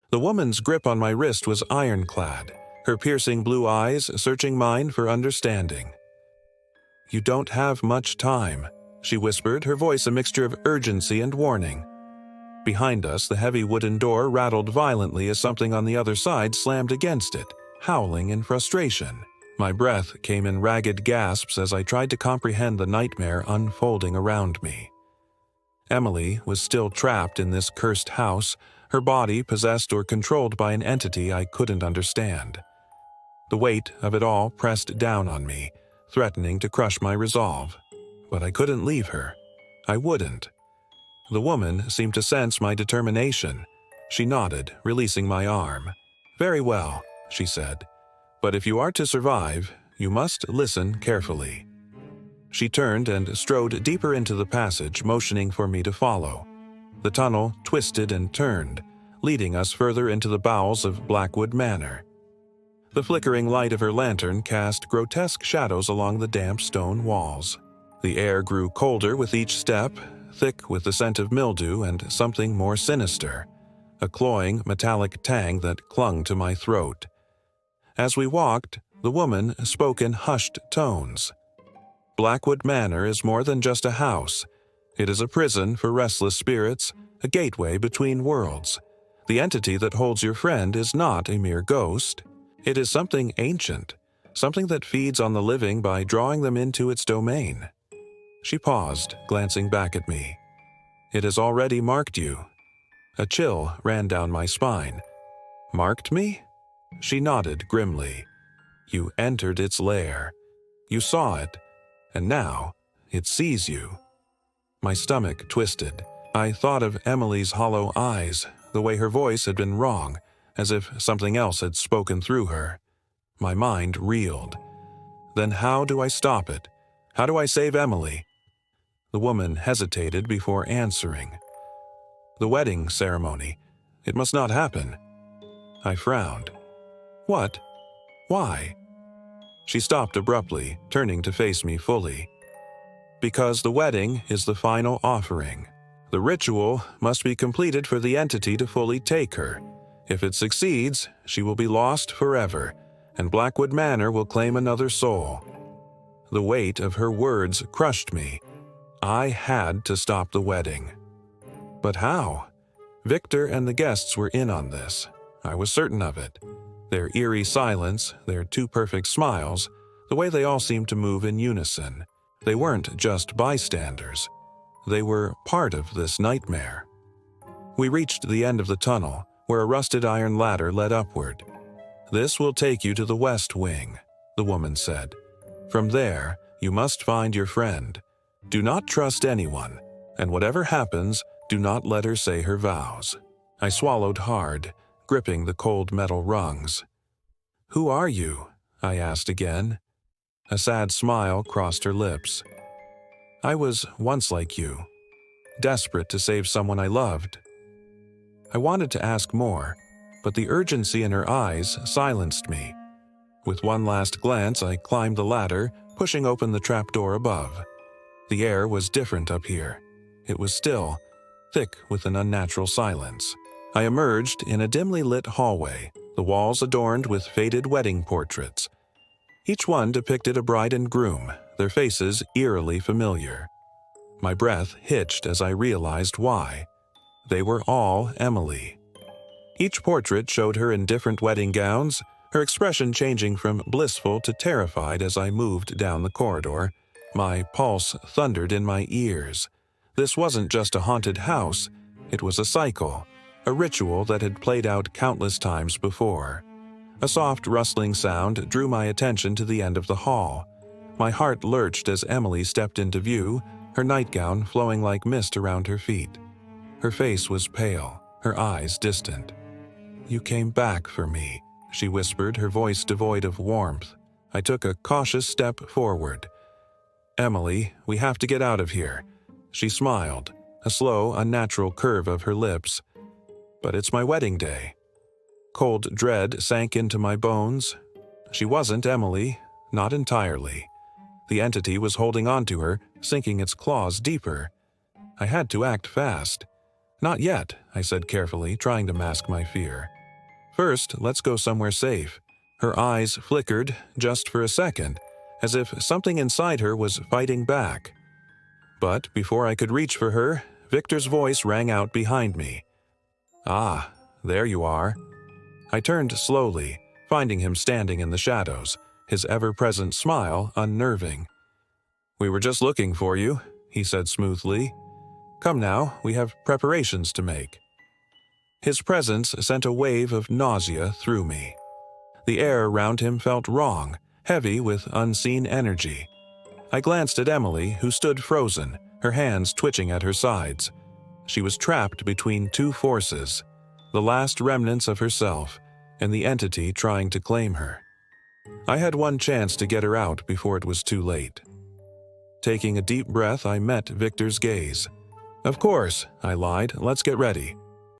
The woman's grip on my wrist was ironclad, her piercing blue eyes searching mine for understanding. "You don't have much time," she whispered, her voice a mixture of urgency and warning. Behind us, the heavy wooden door rattled violently as something on the other side slammed against it, howling in frustration. My breath came in ragged gasps as I tried to comprehend the nightmare unfolding around me. Emily was still trapped in this cursed house, her body possessed or controlled by an entity I couldn't understand. The weight of it all pressed down on me, threatening to crush my resolve. But I couldn't leave her. I wouldn't. The woman seemed to sense my determination. She nodded, releasing my arm. "Very well," she said. "But if you are to survive, you must listen carefully." She turned and strode deeper into the passage, motioning for me to follow. The tunnel twisted and turned, leading us further into the bowels of Blackwood Manor. The flickering light of her lantern cast grotesque shadows along the damp stone walls. The air grew colder with each step, thick with the scent of mildew and something more sinister, a cloying metallic tang that clung to my throat. As we walked, the woman spoke in hushed tones. "Blackwood Manor is more than just a house. It is a prison for restless spirits, a gateway between worlds. The entity that holds your friend is not a mere ghost. It is something ancient, something that feeds on the living by drawing them into its domain." She paused, glancing back at me. "It has already marked you." A chill ran down my spine. "Marked me?" She nodded grimly. "You entered its lair. You saw it, and now it sees you." My stomach twisted. I thought of Emily's hollow eyes, the way her voice had been wrong, as if something else had spoken through her. My mind reeled. Then how do I stop it? How do I save Emily? The woman hesitated before answering. "The wedding ceremony. It must not happen." I frowned. "What? Why?" She stopped abruptly, turning to face me fully. "Because the wedding is the final offering. The ritual must be completed for the entity to fully take her. If it succeeds, she will be lost forever, and Blackwood Manor will claim another soul." The weight of her words crushed me. I had to stop the wedding. But how? Victor and the guests were in on this. I was certain of it. Their eerie silence, their too perfect smiles, the way they all seemed to move in unison. They weren't just bystanders. They were part of this nightmare. We reached the end of the tunnel, where a rusted iron ladder led upward. "This will take you to the west wing," the woman said. "From there, you must find your friend. Do not trust anyone, and whatever happens, do not let her say her vows." I swallowed hard, gripping the cold metal rungs. "Who are you?" I asked again. A sad smile crossed her lips. "I was once like you, desperate to save someone I loved." I wanted to ask more, but the urgency in her eyes silenced me. With one last glance, I climbed the ladder, pushing open the trapdoor above. The air was different up here. It was still, thick with an unnatural silence. I emerged in a dimly lit hallway, the walls adorned with faded wedding portraits. Each one depicted a bride and groom, their faces eerily familiar. My breath hitched as I realized why. They were all Emily. Each portrait showed her in different wedding gowns, her expression changing from blissful to terrified as I moved down the corridor. My pulse thundered in my ears. This wasn't just a haunted house, it was a cycle, a ritual that had played out countless times before. A soft rustling sound drew my attention to the end of the hall. My heart lurched as Emily stepped into view, her nightgown flowing like mist around her feet. Her face was pale, her eyes distant. "You came back for me," she whispered, her voice devoid of warmth. I took a cautious step forward. "Emily, we have to get out of here." She smiled, a slow, unnatural curve of her lips. "But it's my wedding day." Cold dread sank into my bones. She wasn't Emily, not entirely. The entity was holding on to her, sinking its claws deeper. I had to act fast. "Not yet," I said carefully, trying to mask my fear. First, let's go somewhere safe. Her eyes flickered just for a second, as if something inside her was fighting back. But before I could reach for her, Victor's voice rang out behind me. "Ah, there you are." I turned slowly, finding him standing in the shadows, his ever-present smile unnerving. "We were just looking for you," he said smoothly. "Come now, we have preparations to make." His presence sent a wave of nausea through me. The air around him felt wrong, heavy with unseen energy. I glanced at Emily, who stood frozen, her hands twitching at her sides. She was trapped between two forces, the last remnants of herself and the entity trying to claim her. I had one chance to get her out before it was too late. Taking a deep breath, I met Victor's gaze. "Of course," I lied. "Let's get ready."